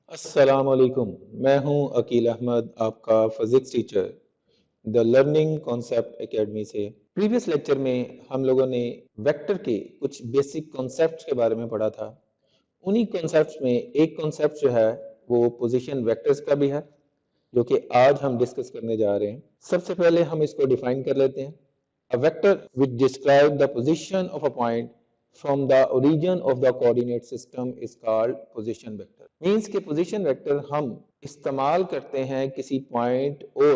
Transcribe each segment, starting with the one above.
अस्सलाम वालेकुम। मैं हूं अकील अहमद, आपका physics teacher the learning concept academy से। प्रीवियस लेक्चर में हम लोगों ने वेक्टर के कुछ बेसिक कॉन्सेप्ट्स के बारे में पढ़ा था। उन्हीं कॉन्सेप्ट्स में एक कॉन्सेप्ट जो है वो पोजीशन वेक्टर्स का भी है, जो कि आज हम डिस्कस करने जा रहे हैं। सबसे पहले हम इसको डिफाइन कर लेते हैं। A vector which describes the position of a point from the origin of the coordinate system is called position vector. Means कि position vector हम इस्तेमाल करते हैं किसी पॉइंट और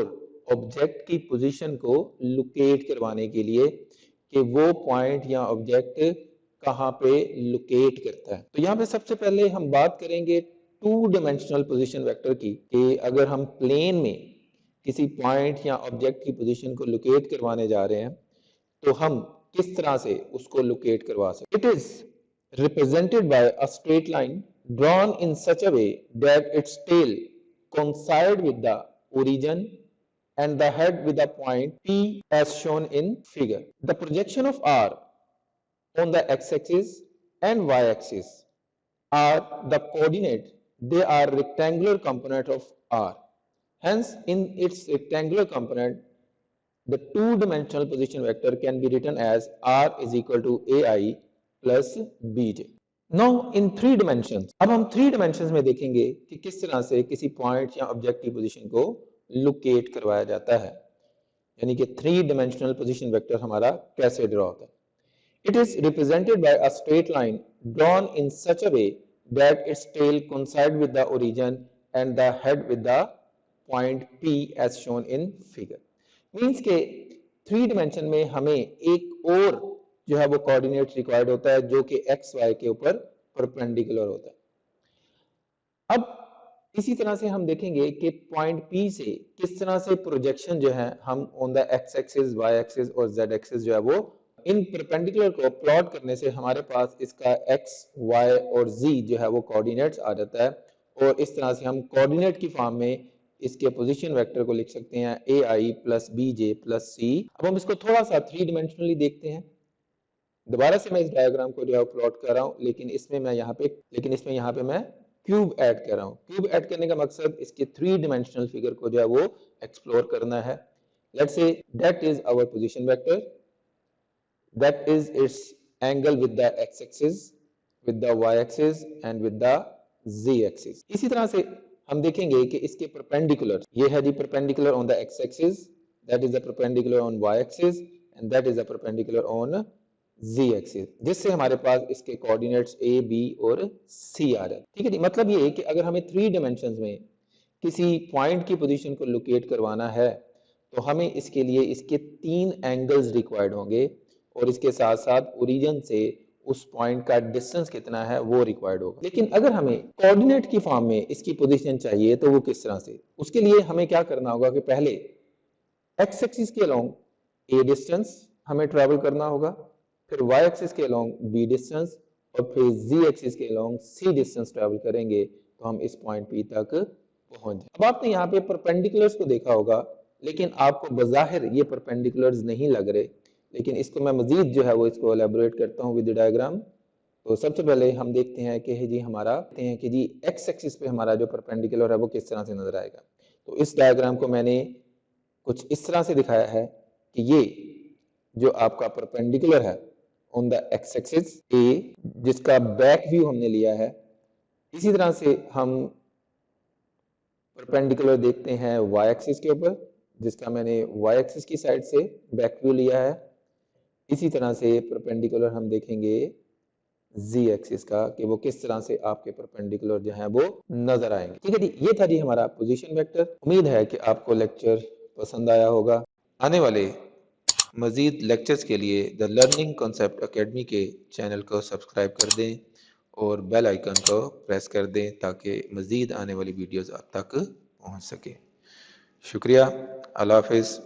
ऑब्जेक्ट की पोजीशन को लोकेट करवाने के लिए कि वो पॉइंट या ऑब्जेक्ट कहाँ पे लोकेट करता है। तो यहाँ पे सबसे पहले हम बात करेंगे टू डायमेंशनल पोजीशन वेक्टर की, कि अगर हम प्लेन में किसी पॉइंट या ऑब्जेक्ट की पोजीशन को लोकेट करवाने जा रहे हैं तो हम किस तरह से उसको लोकेट करवा सकते। It is represented by a straight line drawn in such a way that its tail coincide with the origin and the head with the point P as shown in figure. The projection of R on the x-axis and y-axis are the coordinate. They are rectangular component of R. Hence, in its rectangular component, the two-dimensional position vector can be written as R is equal to AI plus BJ. Now in three dimensions, अब हम three dimensions में देखेंगे कि किस तरह से किसी point या ऑब्जेक्ट की पोजीशन को लोकेट करवाया जाता है, यानी कि थ्री डिमेंशनल पोजीशन वेक्टर हमारा कैसे ड्रॉ होता है। It is represented by a straight line drawn in such a way that its tail coincide with the origin and the head with the point P as shown in figure. Means के three dimension में हमें एक और जो है वो coordinate required होता है जो कि एक्स वाई के ऊपर परपेंडिकुलर होता है। अब इसी तरह से हम देखेंगे कि पॉइंट P से किस तरह से प्रोजेक्शन जो है हम on the X axis, Y axis और जेड एक्सिस जो है वो इन परपेंडिकुलर को प्लॉट करने से हमारे पास इसका x, y और z जो है वो कोऑर्डिनेट्स आ जाता है और इस तरह से हम कोऑर्डिनेट की फॉर्म में इसके पोजीशन वेक्टर को लिख सकते हैं ai plus bj plus c। अब हम इसको थोड़ा सा थ्री डिमेंशनली देखते हैं। दोबारा से मैं इस डायग्राम को जो है प्लॉट कर रहा हूँ, लेकिन इसमें यहाँ पे मैं क्यूब ऐड कर रहा हूँ। क्यूब ऐड करने का मकसद इसके थ्री डिमेंशनल फिगर को जो है वो एक्सप्लोर करना है। Let's say that is our position vector, that is its angle with the x-axis, with the y-axis and with the z-axis। इसी तरह से हम देखेंगे कि इसके परपेंडिकुलर, ये है g perpendicular on the x-axis, that is the perpendicular on y-axis and that is the perpendicular on z-axis, जिससे हमारे पास इसके कोऑर्डिनेट्स a, b और c आ रहे हैं। ठीक है जी, मतलब ये है कि अगर हमें थ्री डायमेंशंस में किसी पॉइंट की पोजीशन को लोकेट करवाना है तो हमें इसके लिए इसके तीन एंगल्स रिक्वायर्ड होंगे और इसके साथ साथ ओरिजिन से उस पॉइंट का डिस्टेंस कितना है वो रिक्वायर्ड होगा। लेकिन अगर हमें कोऑर्डिनेट की फॉर्म में इसकी पोजीशन चाहिए तो वो किस तरह से, उसके लिए हमें क्या करना होगा कि पहले एक्स एक्सिस के अलोंग ए डिस्टेंस हमें ट्रेवल करना होगा, फिर वाई एक्सिस के अलोंग बी डिस्टेंस और फिर जी एक्सिस के अलोंग सी डिस्टेंस ट्रेवल करेंगे तो हम इस पॉइंट पी तक पहुंच जाए। अब आपने यहाँ पे परपेंडिकुलर्स को देखा होगा, लेकिन आपको बजाहिर ये परपेंडिकुलर्स नहीं लग रहे, लेकिन इसको मैं मजीद जो है वो इसको एलेबोरेट करता हूँ विद डायग्राम। तो सबसे पहले हम देखते हैं कि जी एक्स एक्सिस पे हमारा जो परपेंडिकुलर है वो किस तरह से नजर आएगा। तो इस डायग्राम को मैंने कुछ इस तरह से दिखाया है कि ये जो आपका परपेंडिकुलर है ऑन द एक्स एक्सिस ए, जिसका बैक व्यू हमने लिया है। इसी तरह से हम परपेंडिकुलर देखते हैं वाई एक्सिस के ऊपर, जिसका मैंने वाई एक्सिस की साइड से बैक व्यू लिया है। इसी तरह से परपेंडिकुलर हम देखेंगे जी एक्सिस का कि वो किस तरह से आपके परपेंडिकुलर जो है वो नजर आएंगे। ठीक है जी, ये था जी हमारा पोजीशन वेक्टर। उम्मीद है कि आपको लेक्चर पसंद आया होगा। आने वाले मजीद लेक्चर्स के लिए द लर्निंग कॉन्सेप्ट एकेडमी के चैनल को सब्सक्राइब कर दें और बेल आइकन को प्रेस कर दें ताकि मजीद आने वाली वीडियोस आप तक पहुंच सके। शुक्रिया, अल्लाह हाफिज़।